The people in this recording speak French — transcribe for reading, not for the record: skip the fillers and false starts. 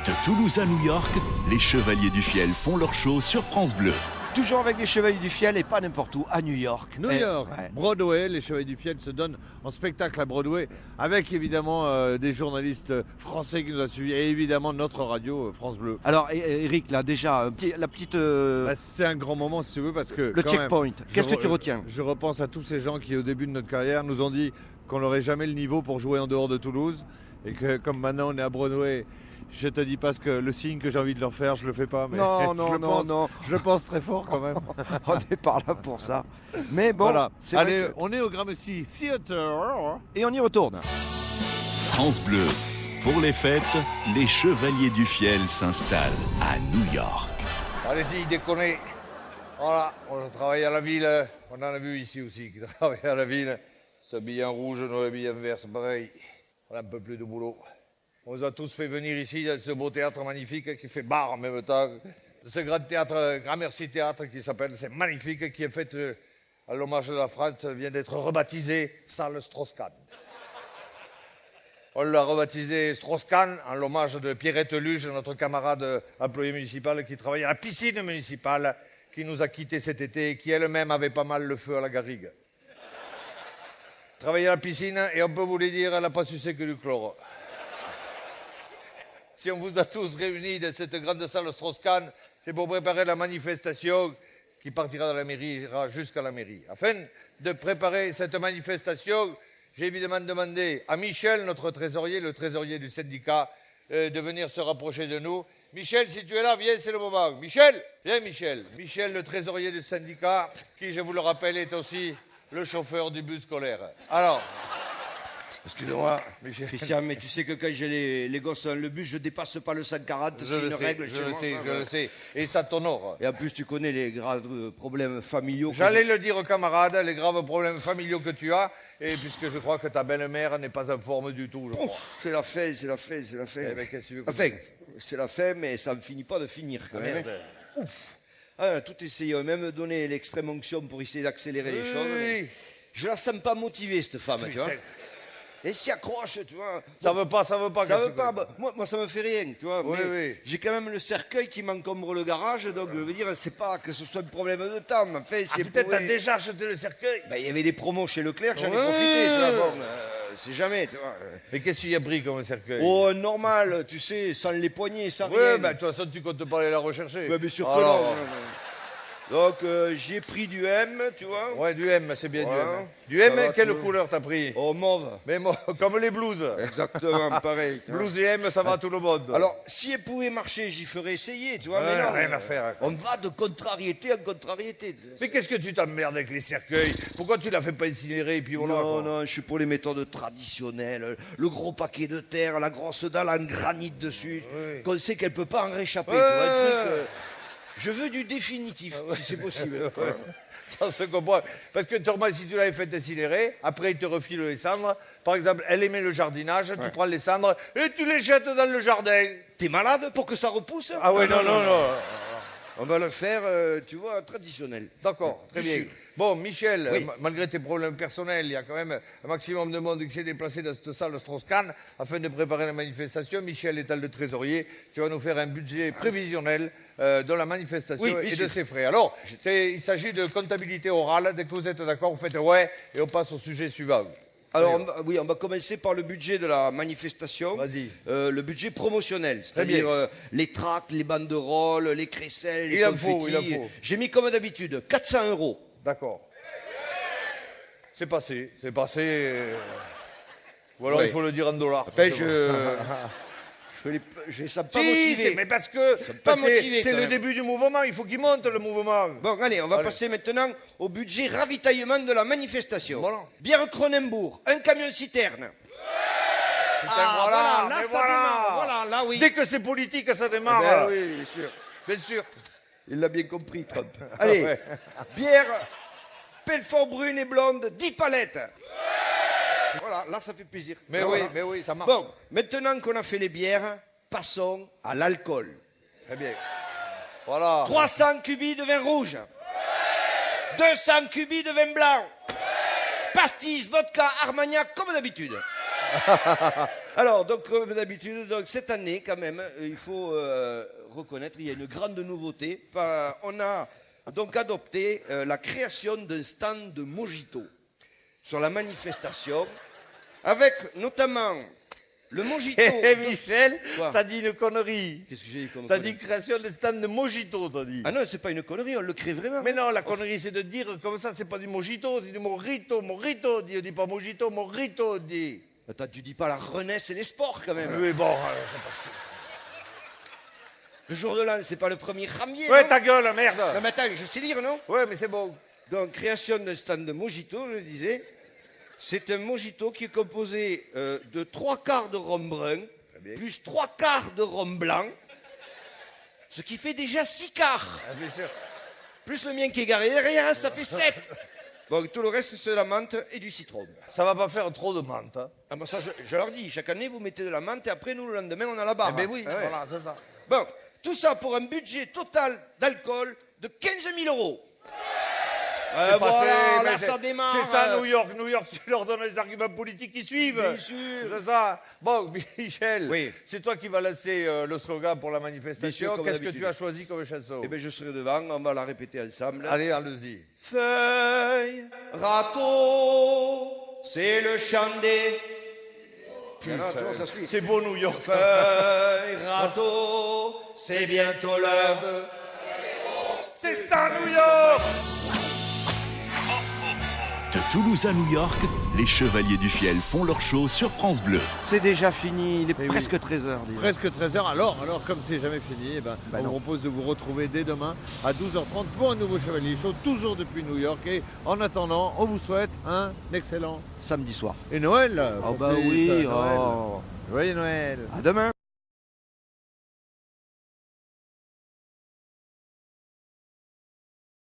De Toulouse à New York, les Chevaliers du Fiel font leur show sur France Bleu. Toujours avec les Chevaliers du Fiel et pas n'importe où, à New York. New York, ouais. Broadway, les Chevaliers du Fiel se donnent en spectacle à Broadway avec évidemment des journalistes français qui nous ont suivis et évidemment notre radio France Bleu. Alors Eric, là déjà, la petite... Bah, c'est un grand moment si tu veux parce que... le checkpoint, qu'est-ce que tu retiens? Je repense à tous ces gens qui au début de notre carrière nous ont dit qu'on n'aurait jamais le niveau pour jouer en dehors de Toulouse et que comme maintenant on est à Broadway... Je te dis pas que le signe que j'ai envie de leur faire, je le fais pas, mais non, je le pense très fort quand même. On est par là pour ça. Mais bon, voilà. Allez, vrai que... on est au Gramercy Theatre. Et on y retourne. France Bleu. Pour les fêtes, les Chevaliers du Fiel s'installent à New York. Allez-y, déconnez. Voilà, on travaille à la ville. On en a vu ici aussi qui travaillent à la ville. S'habiller en rouge, nous habiller en vert, c'est pareil. On a un peu plus de boulot. On vous a tous fait venir ici dans ce beau théâtre magnifique qui fait bar en même temps. Ce grand théâtre, Gramercy Théâtre qui s'appelle, c'est magnifique, qui est fait à l'hommage de la France, vient d'être rebaptisé Salle Strauss-Kahn. On l'a rebaptisé Strauss-Kahn en l'hommage de Pierrette Luge, notre camarade employé municipal qui travaille à la piscine municipale, qui nous a quittés cet été et qui elle-même avait pas mal le feu à la garrigue. Travaillait à la piscine et on peut vous le dire, elle n'a pas sucé que du chlore. Si on vous a tous réunis dans cette grande salle Strauss-Kahn, c'est pour préparer la manifestation qui partira de la mairie, ira jusqu'à la mairie. Afin de préparer cette manifestation, j'ai évidemment demandé à Michel, notre trésorier, le trésorier du syndicat, de venir se rapprocher de nous. Michel, si tu es là, viens, c'est le moment. Michel, viens Michel. Michel, le trésorier du syndicat, qui, je vous le rappelle, est aussi le chauffeur du bus scolaire. Alors... Excusez-moi, Christian, mais tu sais que quand j'ai les gosses dans le bus, je dépasse pas le 140, c'est une règle chez moi. Je le sais, et ça t'honore. Et en plus, tu connais les graves problèmes familiaux. J'allais le dire aux camarades, les graves problèmes familiaux que tu as, et puisque je crois que ta belle-mère n'est pas en forme du tout, je crois. C'est la fin, c'est la fin, c'est la fin. Eh ben, qu'est-ce que tu veux que enfin, c'est la fin, mais ça ne finit pas de finir quand même. Ouf. Ah, tout essayé, on a même donné l'extrême onction pour essayer d'accélérer les choses. Mais je la sens pas motivée, cette femme, tu vois. Et s'y accroche, tu vois. Ça veut pas. Ça veut pas. Moi, ça me fait rien, tu vois. Oui, mais oui. J'ai quand même le cercueil qui m'encombre le garage, donc je veux dire, c'est pas que ce soit un problème de temps. Mais enfin, c'est peut-être t'as déjà acheté le cercueil. Ben, il y avait des promos chez Leclerc, j'en ai profité, tu vois. Bon, c'est jamais, tu vois. Mais qu'est-ce qu'il y a pris comme cercueil? Oh, normal, tu sais, sans les poignets, sans rien. Ouais, ben de toute façon, tu comptes pas aller la rechercher. Ouais, bien sûr que non. Donc, j'ai pris du M, tu vois. Ouais, du M, c'est bien voilà. Du M. Du M, quelle couleur t'as pris? Oh, mauve. Mais comme les blouses. Exactement, pareil. Blouses et M, ça va à tout le monde. Alors, si elle pouvait marcher, j'y ferais essayer, tu vois. Ouais, mais non, rien à faire. On va de contrariété en contrariété. Mais qu'est-ce que tu t'emmerdes avec les cercueils? Pourquoi tu la fais pas incinérer et puis voilà? Non, je suis pour les méthodes traditionnelles. Le gros paquet de terre, la grosse dalle en granit dessus. Oui. Qu'on sait qu'elle peut pas en réchapper, tu vois, un truc... Je veux du définitif, si c'est possible. Ça se comprend. Parce que Thomas, si tu l'avais fait incinérer, après il te refile les cendres. Par exemple, elle aimait le jardinage, tu prends les cendres et tu les jettes dans le jardin. T'es malade pour que ça repousse? Ah ouais, non. On va le faire, tu vois, traditionnel. D'accord, très bien. Bon, Michel, oui. Malgré tes problèmes personnels, il y a quand même un maximum de monde qui s'est déplacé dans cette salle Strauss-Kahn afin de préparer la manifestation. Michel étant le trésorier, tu vas nous faire un budget prévisionnel de la manifestation et de ses frais. Alors, il s'agit de comptabilité orale. Dès que vous êtes d'accord, vous faites ouais et on passe au sujet suivant. Alors, on va commencer par le budget de la manifestation. Vas-y. Le budget promotionnel, c'est-à-dire les tracts, les banderoles, les crécelles, les confettis. Il en faut. J'ai mis comme d'habitude 400 €. D'accord. C'est passé. Ou alors il faut le dire en dollars. Enfin, je ne sens pas motivé. Mais parce que c'est le début du mouvement, il faut qu'il monte le mouvement. Bon, allez, on va passer maintenant au budget ravitaillement de la manifestation. Voilà. Bière Cronenbourg, un camion-citerne. Putain, là, ça démarre. Voilà, là, oui. Dès que c'est politique, ça démarre. Ben, oui, bien sûr. Bien sûr. Il l'a bien compris, Trump. Allez, Ouais. bière Pelfort brune et blonde, 10 palettes. Voilà, là, ça fait plaisir. Mais là, oui, voilà. mais oui, ça marche. Bon, maintenant qu'on a fait les bières, passons à l'alcool. Très bien. Voilà. 300 cubis de vin rouge. 200 cubis de vin blanc. Pastis, vodka, armagnac, comme d'habitude. Alors, donc, comme d'habitude, donc, cette année, quand même, il faut reconnaître, il y a une grande nouveauté. On a donc adopté la création d'un stand de mojito sur la manifestation, avec notamment le mojito. Michel, Quoi? t'as dit une connerie. Qu'est-ce que j'ai dit comme T'as connerie? dit création de stand de mojito, t'as dit. Ah non, c'est pas une connerie, on le crée vraiment. Mais non, la connerie, c'est de dire comme ça, c'est pas du mojito, c'est du morito, morito. On dit pas mojito, morito, on dit. Attends, tu dis pas la renesse et les sports, quand même. Oui, bon, c'est pas ça. Le jour de l'an, c'est pas le 1er janvier. Ouais, non ta gueule, merde. Non, mais attends, je sais lire, non? Ouais, mais c'est bon. Donc, création d'un stand de mojito, je le disais. C'est un mojito qui est composé de 3/4 de rhum brun, plus 3/4 de rhum blanc, ce qui fait déjà 6/4. Ah, bien sûr. Plus le mien qui est garé derrière, ça fait 7. Bon, tout le reste, c'est de la menthe et du citron. Ça va pas faire trop de menthe. Hein. Ah ben ça, je leur dis, chaque année, vous mettez de la menthe et après, nous, le lendemain, on a la barre. Eh ben oui, Ah ouais. voilà, c'est ça. Bon, tout ça pour un budget total d'alcool de 15 000 €. C'est Voilà, passé, là, mais ça démarre. C'est ça, New York. New York, tu leur donnes les arguments politiques qui suivent. Bien sûr. C'est ça. Bon, Michel, Oui. c'est toi qui vas lancer le slogan pour la manifestation. comme Qu'est-ce que d'habitude. tu as choisi comme chanson? Eh bien, je serai devant, on va la répéter ensemble. Allez, allez-y. Feuille, râteau, c'est le chant des... Non, tu vois, ça suit. C'est beau, New York. Feuille, râteau, c'est bientôt l'heure de... C'est ça, New York. De Toulouse à New York, les Chevaliers du Fiel font leur show sur France Bleu. C'est déjà fini, il est Eh oui. presque 13h. Presque 13h. Alors, comme c'est jamais fini, eh ben, on non. vous propose de vous retrouver dès demain à 12h30 pour un nouveau Chevalier Show, toujours depuis New York. Et en attendant, on vous souhaite un excellent Samedi soir. et Noël. Oh Pour bah ces- oui, Noël. oh. Joyeux Noël. À demain.